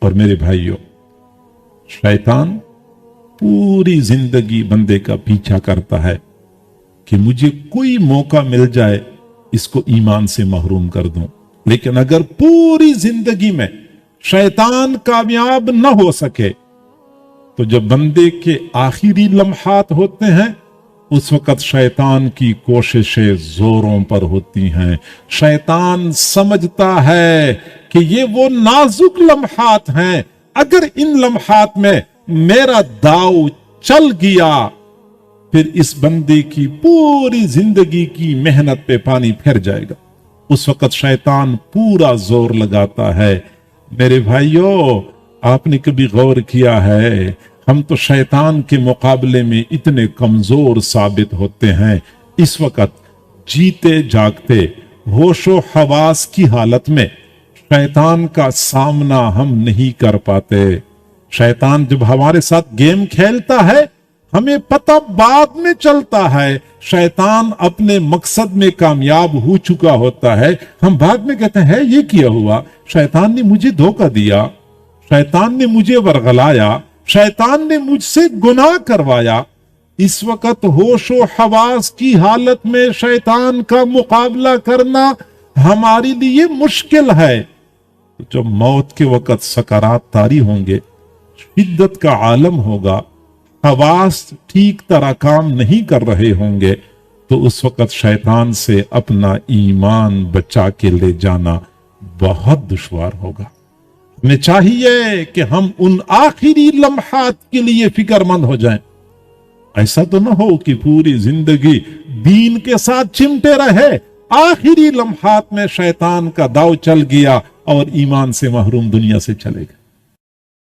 और मेरे भाइयों, शैतान पूरी जिंदगी बंदे का पीछा करता है कि मुझे कोई मौका मिल जाए इसको ईमान से महरूम कर दूं। लेकिन अगर पूरी जिंदगी में शैतान कामयाब न हो सके तो जब बंदे के आखिरी लम्हात होते हैं उस वक्त शैतान की कोशिशें जोरों पर होती हैं। शैतान समझता है कि ये वो नाजुक लम्हात हैं, अगर इन लम्हात में मेरा दाव चल गया फिर इस बंदे की पूरी जिंदगी की मेहनत पे पानी फिर जाएगा। उस वक्त शैतान पूरा जोर लगाता है। मेरे भाइयों, आपने कभी गौर किया है, हम तो शैतान के मुकाबले में इतने कमजोर साबित होते हैं। इस वक्त जीते जागते होशो हवास की हालत में शैतान का सामना हम नहीं कर पाते। शैतान जब हमारे साथ गेम खेलता है हमें पता बाद में चलता है, शैतान अपने मकसद में कामयाब हो चुका होता है। हम बाद में कहते हैं ये किया हुआ, शैतान ने मुझे धोखा दिया, शैतान ने मुझे वरगलाया, शैतान ने मुझसे गुनाह करवाया। इस वक्त होशो हवास की हालत में शैतान का मुकाबला करना हमारे लिए मुश्किल है। तो जब मौत के वक्त सकरात तारी होंगे, शिद्दत का आलम होगा, हवास ठीक तरह काम नहीं कर रहे होंगे, तो उस वक्त शैतान से अपना ईमान बचा के ले जाना बहुत दुश्वार होगा। हमें चाहिए कि हम उन आखिरी लम्हात के लिए फिक्रमंद हो जाएं। ऐसा तो ना हो कि पूरी जिंदगी दीन के साथ चिमटे रहे, आखिरी लम्हात में शैतान का दाव चल गया और ईमान से महरूम दुनिया से चले गए।